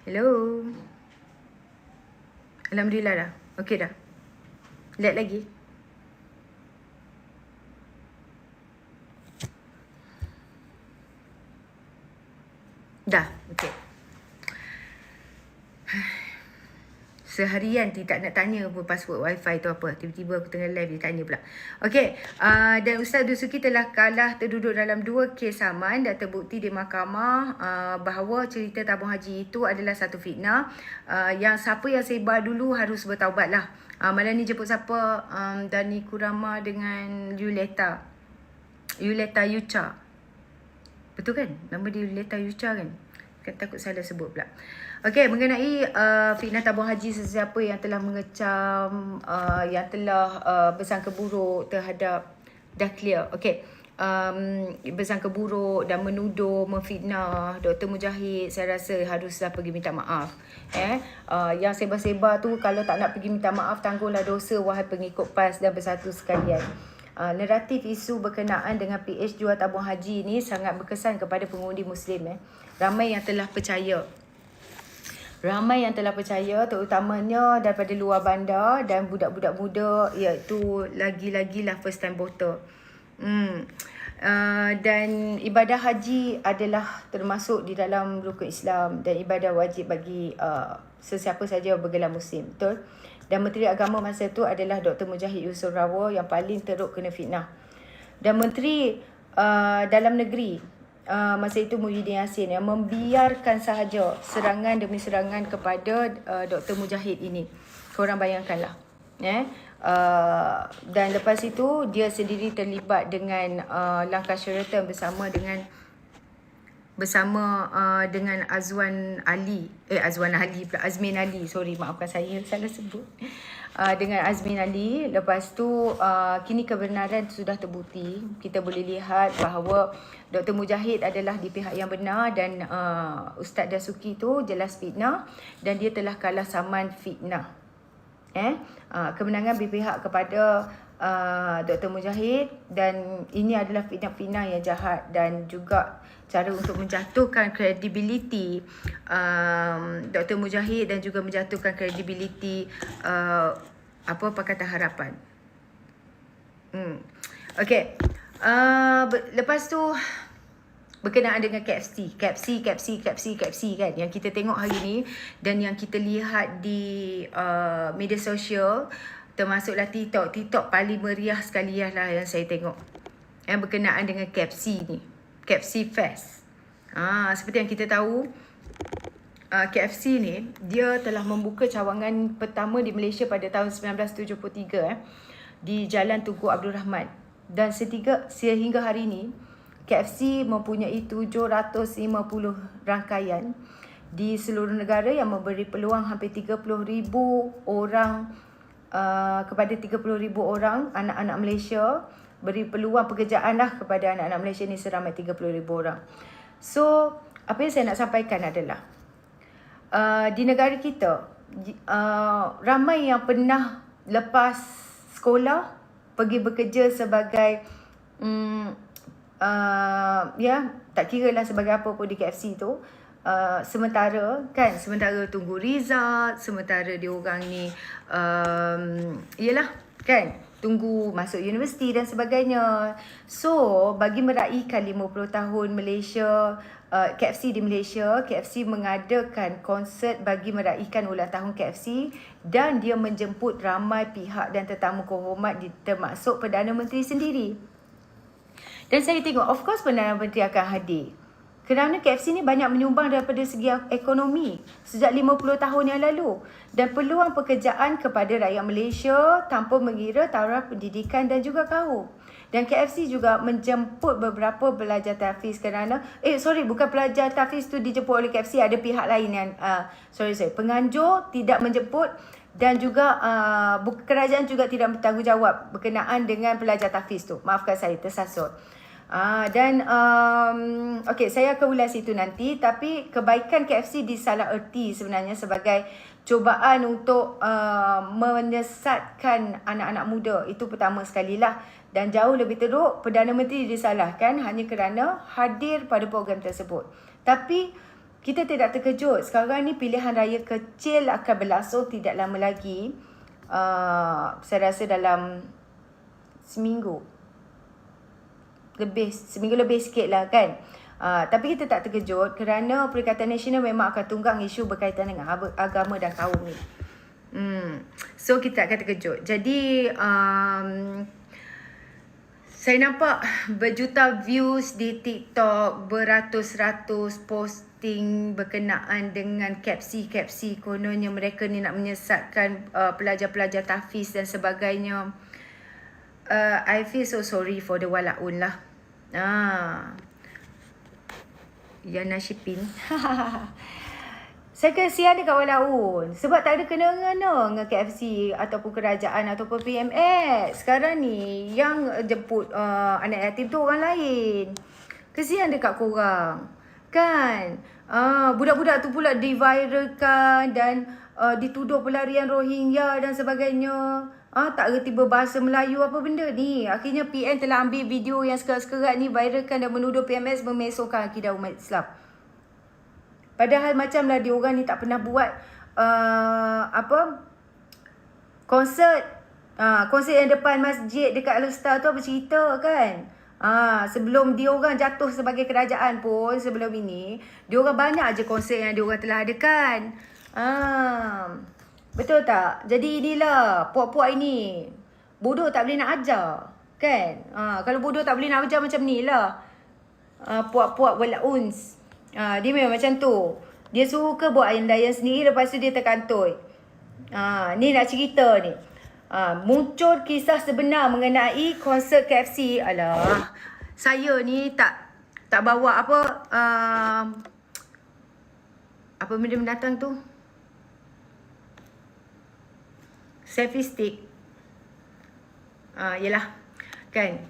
Hello. Alhamdulillah dah. Okey dah. Lihat lagi. Dah. Okey. Seharian tidak nak tanya pun password wifi tu apa. Tiba-tiba aku tengah live dia tanya pula. Okey. Dan Ustaz Dusuki telah kalah terduduk dalam 2 kes saman dan terbukti di mahkamah bahawa cerita tabung haji itu adalah satu fitnah. Yang siapa yang sebar dulu harus bertaubatlah. Malam ni jemput siapa? Dani Kurama dengan Yuleta. Yuleta Yucha. Betul kan? Nama dia Yuleta Yucha kan? Kan takut salah sebut pula. Okey, mengenai fitnah tabung haji sesiapa yang telah mengecam, yang telah bersangka buruk terhadap dah clear. Okey. Bersangka buruk dan menuduh, memfitnah Dr. Mujahid, saya rasa haruslah pergi minta maaf. Yang sebar-sebar tu kalau tak nak pergi minta maaf, tangguhlah dosa wahai pengikut PAS dan Bersatu sekalian. Naratif isu berkenaan dengan PH jual tabung haji ni sangat berkesan kepada pengundi Muslim. Ramai yang telah percaya. Terutamanya daripada luar bandar dan budak-budak muda, iaitu lagi-lagilah first time voter. Dan ibadah haji adalah termasuk di dalam rukun Islam dan ibadah wajib bagi sesiapa saja bergelar Muslim. Betul? Dan Menteri Agama masa itu adalah Dr. Mujahid Yusof Rawo yang paling teruk kena fitnah. Dan Menteri Dalam Negeri masa itu Muhyiddin Yassin yang membiarkan sahaja serangan demi serangan kepada Dr. Mujahid ini. Korang bayangkanlah. Dan lepas itu dia sendiri terlibat dengan langkah syaratan bersama dengan Azmin Ali, sorry, maafkan saya salah sebut. Dengan Azmin Ali. Lepas tu kini kebenaran sudah terbukti. Kita boleh lihat bahawa Dr. Mujahid adalah di pihak yang benar dan Ustaz Dasuki tu jelas fitnah dan dia telah kalah saman fitnah. Kemenangan berpihak kepada Dr. Mujahid dan ini adalah fitnah-fitnah yang jahat dan juga cara untuk menjatuhkan kredibiliti Dr. Mujahid dan juga menjatuhkan kredibiliti Pakatan Harapan. Okey. Lepas tu berkenaan dengan KFC kan yang kita tengok hari ni dan yang kita lihat di media sosial, termasuklah TikTok paling meriah sekali lah yang saya tengok yang berkenaan dengan KFC ni, KFC Fest. Seperti yang kita tahu, KFC ni dia telah membuka cawangan pertama di Malaysia pada tahun 1973 di Jalan Tunku Abdul Rahman. Dan sehingga hari ini KFC mempunyai 750 rangkaian di seluruh negara yang memberi peluang hampir 30,000 orang kepada 30,000 orang anak-anak Malaysia, beri peluang pekerjaan lah kepada anak-anak Malaysia ni seramai 30,000 orang. So, apa yang saya nak sampaikan adalah di negara kita ramai yang pernah lepas sekolah pergi bekerja sebagai tak kira lah sebagai apa pun di KFC tu. Sementara tunggu result, sementara dia orang ni tunggu masuk universiti dan sebagainya. So bagi meraihkan 50 tahun Malaysia, KFC di Malaysia, KFC mengadakan konsert bagi meraihkan ulang tahun KFC dan dia menjemput ramai pihak dan tetamu kehormat termasuk Perdana Menteri sendiri. Dan saya tengok, of course Perdana Menteri akan hadir. Kerana KFC ni banyak menyumbang daripada segi ekonomi sejak 50 tahun yang lalu. Dan peluang pekerjaan kepada rakyat Malaysia tanpa mengira taraf pendidikan dan juga kaum. Dan KFC juga menjemput beberapa pelajar tahfiz kerana, bukan pelajar tahfiz tu dijemput oleh KFC, ada pihak lain yang, penganjur tidak menjemput dan juga kerajaan juga tidak bertanggungjawab berkenaan dengan pelajar tahfiz tu. Maafkan saya, tersasut. Saya akan ulas itu nanti. Tapi kebaikan KFC disalah erti sebenarnya sebagai cubaan untuk menyesatkan anak-anak muda. Itu pertama sekali lah. Dan jauh lebih teruk, Perdana Menteri disalahkan hanya kerana hadir pada program tersebut. Tapi kita tidak terkejut. Sekarang ni pilihan raya kecil akan berlangsung tidak lama lagi. Saya rasa dalam seminggu lebih sikit lah kan. Tapi kita tak terkejut kerana Perikatan Nasional memang akan tunggang isu berkaitan dengan agama dan kaum ni. So kita akan terkejut. Jadi saya nampak berjuta views di TikTok, beratus-ratus posting berkenaan dengan KFC. Kononnya mereka ni nak menyesatkan pelajar-pelajar tahfiz dan sebagainya. I feel so sorry for the walaun lah. Yana Shipping. Saya kesian dekat walaun sebab tak ada kena-mengena dengan KFC ataupun kerajaan ataupun PMS. Sekarang ni yang jemput anak yatim tu orang lain. Kesian dekat korang. Kan? Budak-budak tu pula diviralkan dan dituduh pelarian Rohingya dan sebagainya. Tak reti berbahasa Melayu apa benda ni. Akhirnya PN telah ambil video yang sekerat-sekerat ni, viralkan dan menuduh PMS memesongkan akidah umat Islam. Padahal macamlah diorang ni tak pernah buat konsert. Konsert yang depan masjid dekat Al-Star tu apa cerita kan? Sebelum diorang jatuh sebagai kerajaan pun, sebelum ini diorang banyak je konsert yang diorang telah adakan. Betul tak? Jadi inilah puak-puak ini. Bodoh tak boleh nak ajar. Kan? Kalau bodoh tak boleh nak ajar macam ni lah. Puak-puak walauns. Dia memang macam tu. Dia suka buat ayam-ayam sendiri, lepas tu dia terkantoi. Ni nak cerita ni. Muncul kisah sebenar mengenai konsert KFC. Alah, saya ni tak bawa apa benda mendatang tu? Selfie stick. Yelah. Kan?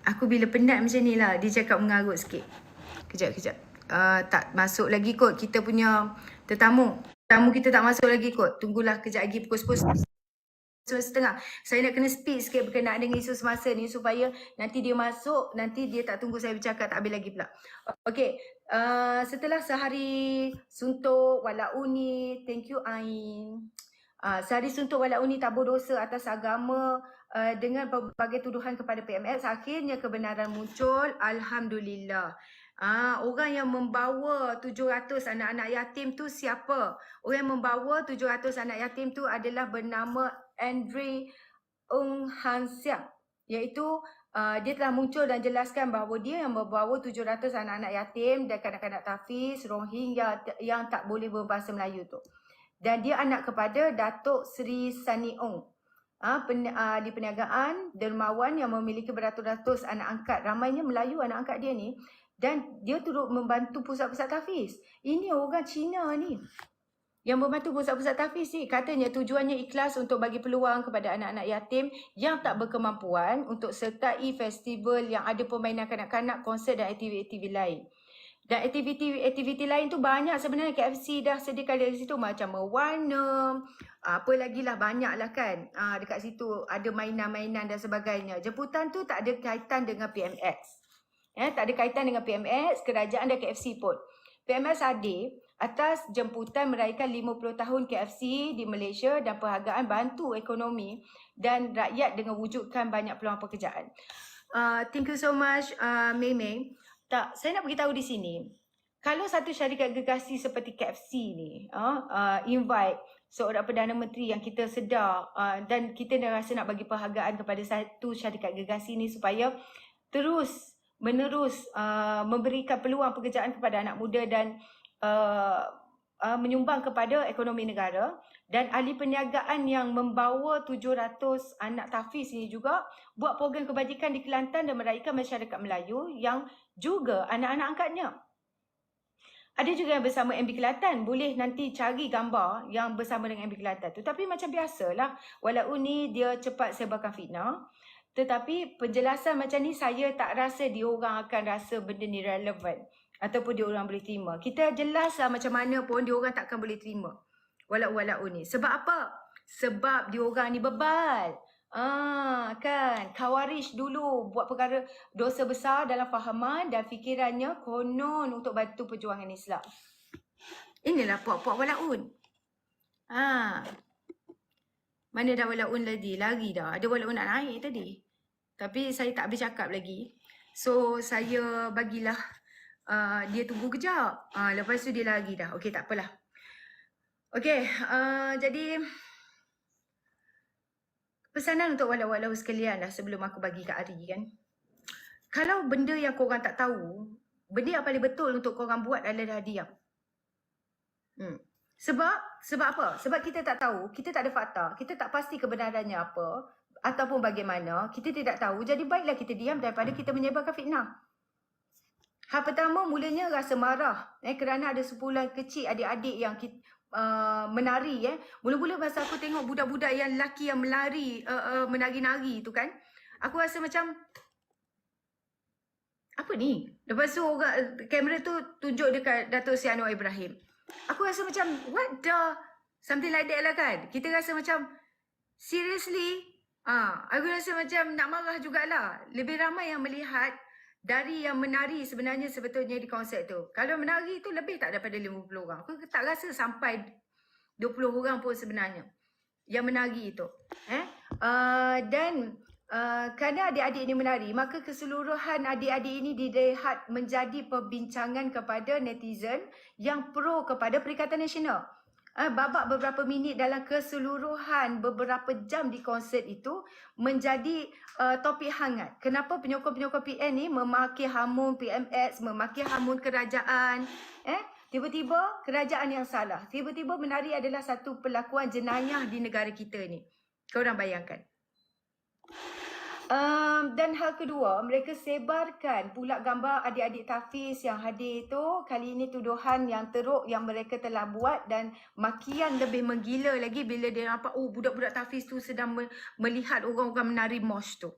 Aku bila penat macam ni lah, dia cakap mengarut sikit. Kejap. Tak masuk lagi kot kita punya tetamu. Tetamu kita tak masuk lagi kot. Tunggulah kejap lagi pukul 10:30. Saya nak kena speed sikit berkenaan dengan isu semasa ni supaya nanti dia masuk, nanti dia tak tunggu saya bercakap, tak habis lagi pula. Okay. Setelah sehari suntuk walaun ni, thank you Ain. Sehari suntuk walaun ni tabur dosa atas agama dengan berbagai tuduhan kepada PMS, akhirnya kebenaran muncul. Alhamdulillah. Orang yang membawa 700 anak-anak yatim tu siapa? Orang yang membawa 700 anak yatim tu adalah bernama Andre Ung Han Siang. Iaitu dia telah muncul dan jelaskan bahawa dia yang membawa 700 anak-anak yatim dan kanak-kanak tahfiz Rohingya yang tak boleh berbahasa Melayu tu. Dan dia anak kepada Datuk Seri Sani Ong. Ahli perniagaan dermawan yang memiliki beratus-ratus anak angkat. Ramainya Melayu anak angkat dia ni. Dan dia turut membantu pusat-pusat tahfiz. Ini orang Cina ni yang membantu pusat-pusat tahfiz ni. Katanya tujuannya ikhlas untuk bagi peluang kepada anak-anak yatim yang tak berkemampuan untuk sertai festival yang ada permainan kanak-kanak, konsert dan aktiviti lain. Dan aktiviti lain tu banyak sebenarnya. KFC dah sediakan dari situ macam mewarna, apa lagi lah, banyak lah kan. Dekat situ ada mainan-mainan dan sebagainya. Jemputan tu tak ada kaitan dengan PMX. Tak ada kaitan dengan PMX, kerajaan dan KFC pun. PMX hadir atas jemputan meraihkan 50 tahun KFC di Malaysia dan penghargaan bantu ekonomi dan rakyat dengan wujudkan banyak peluang pekerjaan. Thank you so much, Mei. Saya nak beritahu di sini, kalau satu syarikat gergasi seperti KFC ni invite seorang Perdana Menteri yang kita sedar dan kita rasa nak bagi penghargaan kepada satu syarikat gergasi ni supaya terus menerus memberikan peluang pekerjaan kepada anak muda dan menyumbang kepada ekonomi negara, dan ahli perniagaan yang membawa 700 anak tahfiz ini juga buat program kebajikan di Kelantan dan meraihkan masyarakat Melayu yang juga anak-anak angkatnya. Ada juga yang bersama MB Kelantan. Boleh nanti cari gambar yang bersama dengan MB Kelantan tu. Tapi macam biasalah, walaupun ni dia cepat sebarkan fitnah, tetapi penjelasan macam ni saya tak rasa diorang akan rasa benda ni relevan ataupun diorang boleh terima. Kita jelas lah macam mana pun diorang takkan boleh terima walaupun ni. Sebab apa? Sebab diorang ni bebal. Kan, Khawarij dulu buat perkara dosa besar dalam fahaman dan fikirannya konon untuk bantu perjuangan Islam. Inilah puak-puak walaun. Mana dah walaun lagi? Lari dah. Ada walaun nak naik tadi. Tapi saya tak habis cakap lagi. So, saya bagilah dia tunggu kejap. Lepas tu dia lari dah. Okey, tak apalah. Okey, jadi pesanan untuk walau-walau sekalian lah sebelum aku bagi kat Ari kan. Kalau benda yang korang tak tahu, benda yang paling betul untuk korang buat adalah diam. Sebab apa? Sebab kita tak tahu, kita tak ada fakta, kita tak pasti kebenarannya apa ataupun bagaimana, kita tidak tahu. Jadi baiklah kita diam daripada kita menyebarkan fitnah. Hal pertama mulanya rasa marah kerana ada sepulang kecil adik-adik yang menari Mula-mula masa aku tengok budak-budak yang lelaki yang melari menari-nari tu kan, aku rasa macam apa ni? Lepas tu kamera tu tunjuk dekat Datuk Seri Anwar Ibrahim. Aku rasa macam what the something like that lah kan. Kita rasa macam seriously aku rasa macam nak marah jugalah. Lebih ramai yang melihat dari yang menari sebenarnya sebetulnya di konsert tu. Kalau menari tu lebih tak daripada 50 orang. Aku tak rasa sampai 20 orang pun sebenarnya yang menari itu. Dan kerana adik-adik ini menari, maka keseluruhan adik-adik ini dilihat menjadi perbincangan kepada netizen yang pro kepada Perikatan Nasional. Babak beberapa minit dalam keseluruhan beberapa jam di konsert itu menjadi topik hangat. Kenapa penyokong-penyokong PN ni memaki hamun PMX, memaki hamun kerajaan. Tiba-tiba kerajaan yang salah. Tiba-tiba menari adalah satu perlakuan jenayah di negara kita ni. Korang bayangkan. Dan hal kedua, mereka sebarkan pula gambar adik-adik Tafiz yang hadir itu. Kali ini tuduhan yang teruk yang mereka telah buat dan makian lebih menggila lagi bila dia nampak budak-budak Tafiz tu sedang melihat orang-orang menari mosh tu.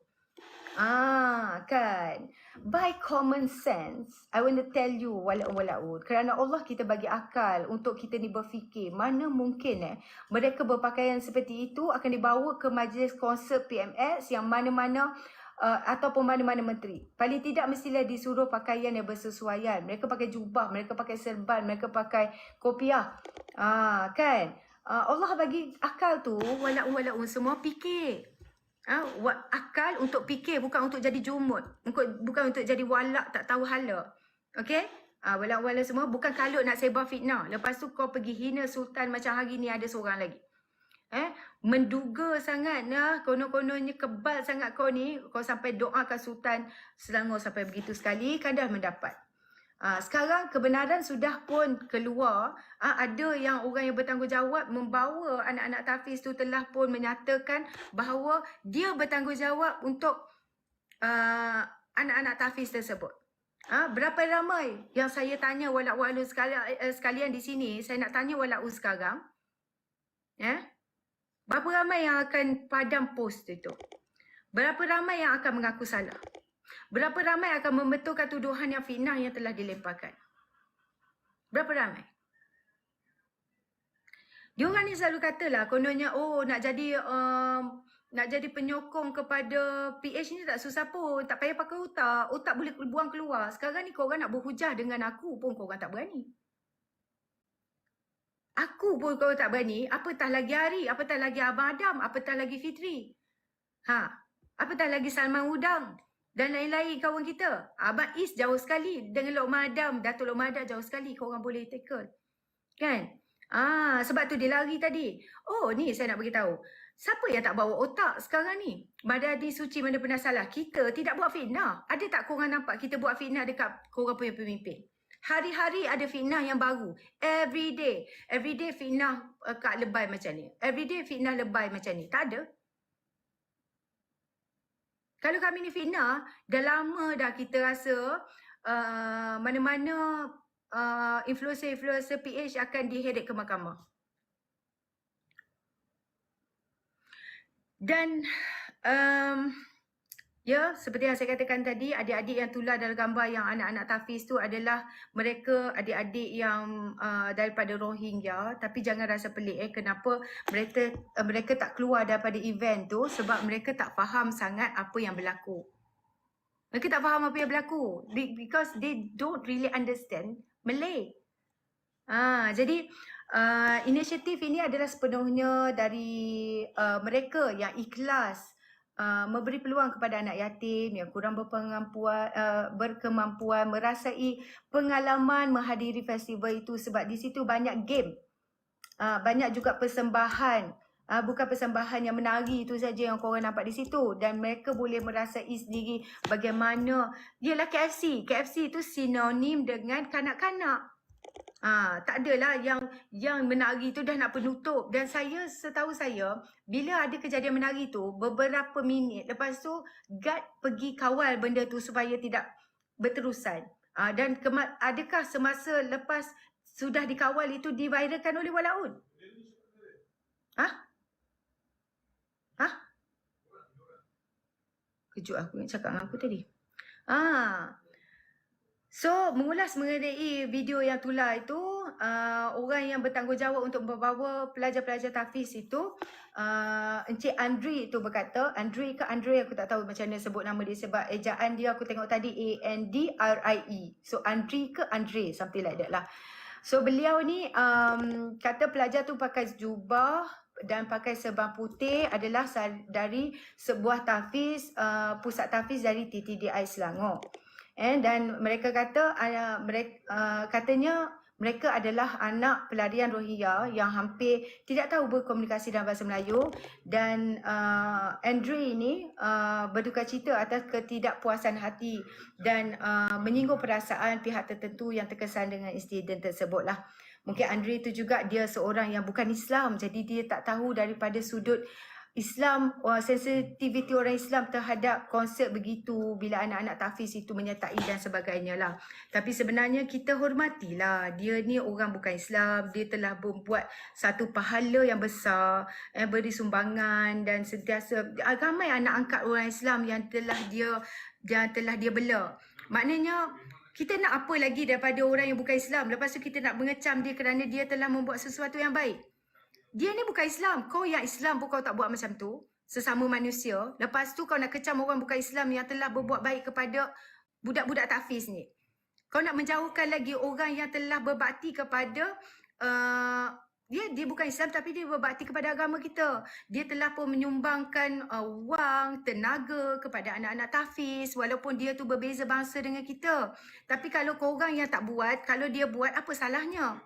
Kan. By common sense, I want to tell you walaun. Kerana Allah kita bagi akal untuk kita ni berfikir. Mana mungkin mereka berpakaian seperti itu akan dibawa ke majlis konsert PMX yang mana-mana ataupun mana-mana menteri. Paling tidak mestilah disuruh pakaian yang bersesuaian. Mereka pakai jubah, mereka pakai serban, mereka pakai kopiah. Kan. Allah bagi akal tu walaun semua fikir. Akal untuk fikir, bukan untuk jadi jumut, bukan untuk jadi walak tak tahu hala. Okey? Wala-wala semua bukan kalut nak sebar fitnah. Lepas tu kau pergi hina sultan macam hari ni ada seorang lagi. Menduga sangat konon-kononnya kebal sangat kau ni, kau sampai doakan sultan Selangor sampai begitu sekali, kan dah mendapat. Sekarang kebenaran sudah pun keluar. Ada yang orang yang bertanggungjawab membawa anak-anak Tafiz tu telah pun menyatakan bahawa dia bertanggungjawab untuk anak-anak Tafiz tersebut. Berapa ramai yang saya tanya walaun sekalian di sini, saya nak tanya walaun sekarang. Berapa ramai yang akan padam post itu? Berapa ramai yang akan mengaku salah? Berapa ramai akan membetulkan tuduhan yang fitnah yang telah dilemparkan? Berapa ramai? Diorang ni selalu katalah kononnya nak jadi penyokong kepada PH ni tak susah pun, tak payah pakai otak. Otak boleh buang keluar. Sekarang ni korang nak berhujah dengan aku pun korang tak berani. Aku pun korang tak berani, apatah lagi Ari, apatah lagi Abang Adam, apatah lagi Fitri. Apatah lagi Salman Udang dan lain-lain kawan kita. Abang Is jauh sekali dengan Lokman Adam, Datuk Lokman Adam jauh sekali korang boleh tackle. Kan? Sebab tu dia lari tadi. Ni saya nak beritahu. Siapa yang tak bawa otak sekarang ni? Madadi Suci mana pernah salah? Kita tidak buat fitnah. Ada tak korang nampak kita buat fitnah dekat korang punya pemimpin? Hari-hari ada fitnah yang baru. Every day fitnah kat lebay macam ni. Every day fitnah lebay macam ni. Tak ada. Kalau kami ni fitnah, dah lama dah kita rasa mana-mana influencer PH akan diheret ke mahkamah. Dan seperti yang saya katakan tadi, adik-adik yang tular dalam gambar yang anak-anak Tafiz tu adalah mereka adik-adik yang daripada Rohingya. Tapi jangan rasa pelik kenapa mereka tak keluar daripada event tu, sebab mereka tak faham sangat apa yang berlaku. Mereka tak faham apa yang berlaku because they don't really understand Malay. Jadi inisiatif ini adalah sepenuhnya dari mereka yang ikhlas memberi peluang kepada anak yatim yang kurang berkemampuan merasai pengalaman menghadiri festival itu, sebab di situ banyak game, banyak juga persembahan. Bukan persembahan yang menari itu saja yang korang nampak di situ, dan mereka boleh merasai sendiri bagaimana ialah KFC. KFC itu sinonim dengan kanak-kanak. Tak adalah yang menari tu dah nak penutup. Dan setahu saya, bila ada kejadian menari tu, beberapa minit lepas tu, guard pergi kawal benda tu supaya tidak berterusan. Dan adakah semasa lepas sudah dikawal itu diviralkan oleh Walaun? Kejut aku yang cakap dengan aku tadi. So, mengulas mengenai video yang tular itu, orang yang bertanggungjawab untuk membawa pelajar-pelajar tahfiz itu, Encik Andri itu berkata, Andri ke Andre, aku tak tahu macam mana sebut nama dia sebab ejaan dia aku tengok tadi Andrie. So, Andri ke Andre, something like that lah. So, beliau ni kata pelajar tu pakai jubah dan pakai serban putih adalah dari sebuah tahfiz, pusat tahfiz dari TTDI Selangor. Dan mereka kata katanya mereka adalah anak pelarian Rohingya yang hampir tidak tahu berkomunikasi dalam bahasa Melayu, dan Andre ini berduka cita atas ketidakpuasan hati dan menyinggung perasaan pihak tertentu yang terkesan dengan insiden tersebut lah. Mungkin Andre itu juga dia seorang yang bukan Islam, jadi dia tak tahu daripada sudut Islam, sensitiviti orang Islam terhadap konsep begitu bila anak-anak tahfiz itu menyertai dan sebagainya lah. Tapi sebenarnya kita hormatilah, dia ni orang bukan Islam, dia telah membuat satu pahala yang besar, beri sumbangan dan sentiasa ramai anak angkat orang Islam yang telah dia bela. Maknanya kita nak apa lagi daripada orang yang bukan Islam? Lepas tu kita nak mengecam dia kerana dia telah membuat sesuatu yang baik. Dia ni bukan Islam. Kau yang Islam pun kau tak buat macam tu. Sesama manusia. Lepas tu kau nak kecam orang bukan Islam yang telah berbuat baik kepada budak-budak tahfiz ni. Kau nak menjauhkan lagi orang yang telah berbakti kepada dia bukan Islam tapi dia berbakti kepada agama kita. Dia telah pun menyumbangkan wang, tenaga kepada anak-anak tahfiz walaupun dia tu berbeza bangsa dengan kita. Tapi kalau korang yang tak buat, kalau dia buat, apa salahnya?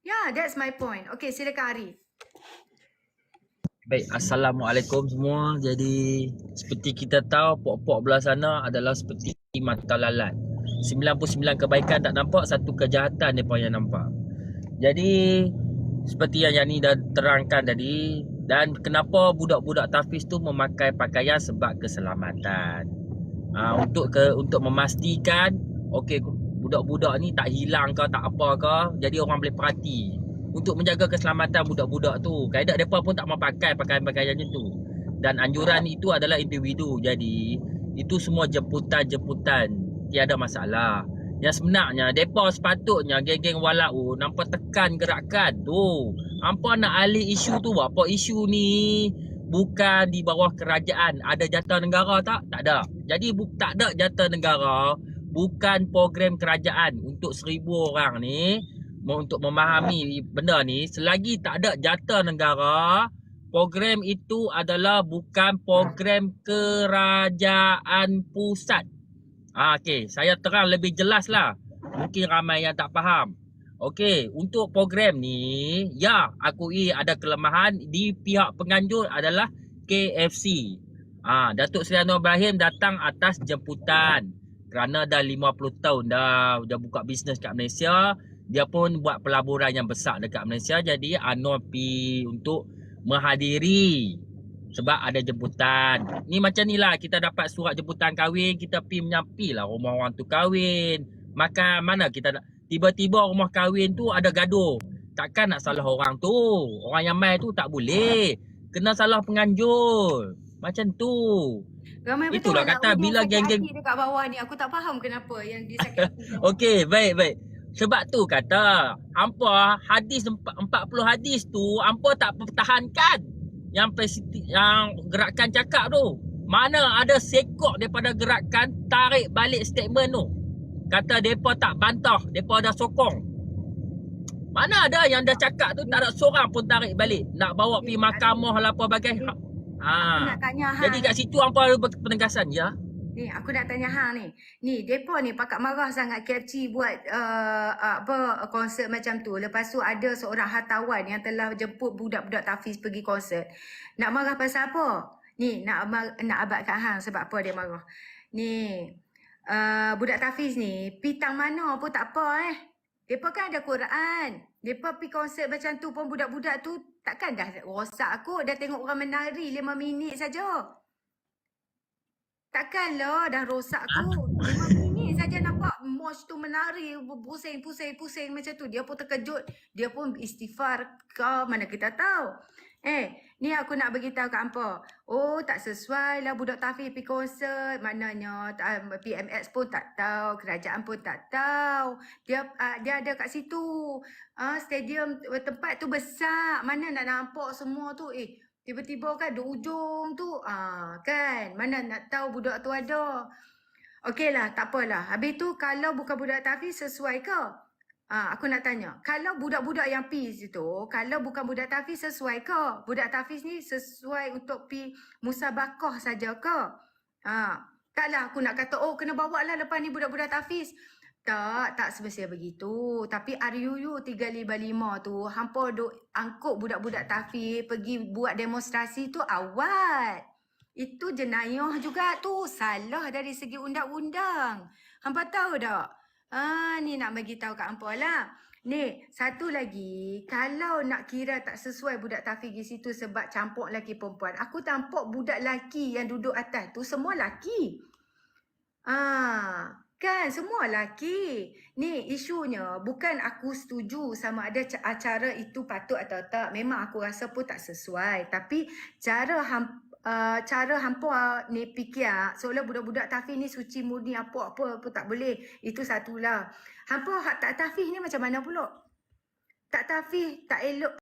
Yeah, that's my point. Okay, silakan Arif. Baik, Assalamualaikum semua. Jadi, seperti kita tahu, pok-pok belah sana adalah seperti mata lalat. 99 kebaikan tak nampak, satu kejahatan mereka yang nampak. Jadi, seperti yang Yani dah terangkan tadi, dan kenapa budak-budak tahfiz tu memakai pakaian sebab keselamatan. Untuk memastikan, okey, budak-budak ni tak hilang ke, tak apa ke, jadi orang boleh perhati. Untuk menjaga keselamatan budak-budak tu, kaedah mereka pun tak mau pakai pakaian-pakaian macam tu. Dan anjuran itu adalah individu. Jadi, itu semua jemputan-jemputan. Tiada masalah. Yang sebenarnya, mereka sepatutnya geng-geng Walaun nampak tekan gerakan tu. Hampa nak alih isu tu, apa isu ni bukan di bawah kerajaan. Ada jatah negara tak? Tak ada. Jadi, tak ada jatah negara. Bukan program kerajaan untuk 1000 orang ni untuk memahami benda ni. Selagi tak ada jatah negara, program itu adalah bukan program kerajaan pusat. Okey, saya terang lebih jelas lah. Mungkin ramai yang tak faham. Okey, untuk program ni, ya, akui ada kelemahan di pihak penganjur adalah KFC. Datuk Seri Anwar Ibrahim datang atas jemputan. Kerana dah 50 tahun dah buka bisnes kat Malaysia. Dia pun buat pelaburan yang besar dekat Malaysia. Jadi Anwar pergi untuk menghadiri sebab ada jemputan. Ni macam ni lah, kita dapat surat jemputan kahwin, kita pergi menyampi lah rumah orang tu kahwin. Maka mana kita nak, tiba-tiba rumah kahwin tu ada gaduh. Takkan nak salah orang tu. Orang yang mai tu tak boleh. Kena salah penganjur. Macam tu. Ramai betul. Itulah kata bila geng-geng dekat bawah ni, aku tak faham kenapa yang disakiti. Okey, baik. Sebab tu kata, hampa hadis 40 hadis tu hampa tak pertahankan. Yang gerakan cakap tu. Mana ada sekok daripada gerakan tarik balik statement tu. Kata depa tak bantah, depa dah sokong. Mana ada yang dah cakap tu tak ada seorang pun tarik balik. Nak bawa pergi mahkamah lah apa bagai. Aku nak tanya hang. Jadi kat situ hampa ada penegasan ya. Ni aku nak tanya hang ni. Ni depa ni pakak marah sangat KFC buat konsert macam tu. Lepas tu ada seorang hartawan yang telah jemput budak-budak Tafiz pergi konsert. Nak marah pasal apa? Ni nak abad kat hang sebab apa dia marah. Ni budak Tafiz ni pitang mana pun tak apa Depa kan ada Quran. Depa pergi konsert macam tu pun budak-budak tu takkan dah rosak kot. Dah tengok orang menari 5 minit saja. Takkanlah dah rosak kot. 5 minit saja nampak mosh tu menari pusing macam tu. Dia pun terkejut. Dia pun istighfar ke mana kita tahu. Ni aku nak beritahu kat hampa. Oh, tak sesuai lah budak Tafiz pergi konsert. Maknanya PMX pun tak tahu. Kerajaan pun tak tahu. Dia ada kat situ. Stadium tempat tu besar. Mana nak nampak semua tu. Tiba-tiba kan di ujung tu. Kan. Mana nak tahu budak tu ada. Okeylah, tak apalah. Habis tu kalau bukan budak Tafiz sesuai ke? Aku nak tanya, kalau budak-budak yang pergi situ, kalau bukan budak Tafiz sesuai ke? Budak Tafiz ni sesuai untuk pergi musabakah saja ke? Taklah aku nak kata, oh kena bawa lah lepas ni budak-budak Tafiz. Tak semestinya begitu. Tapi RUU 355 tu, hampa duk angkut budak-budak Tafiz pergi buat demonstrasi tu awal. Itu jenayah juga tu. Salah dari segi undang-undang. Hampa tahu tak? Ni nak bagi tahu kat hampa lah. Ni, satu lagi. Kalau nak kira tak sesuai budak Tafiz di situ sebab campur lelaki perempuan. Aku tampak budak lelaki yang duduk atas tu semua lelaki. Kan semua lelaki. Ni isunya bukan aku setuju sama ada acara itu patut atau tak. Memang aku rasa pun tak sesuai. Tapi cara hampa ni fikir seolah budak-budak Tafiz ni suci murni apa-apa pun tak boleh. Itu satulah. Hampa hak tak Tafiz ni macam mana pula? Tak Tafiz, tak elok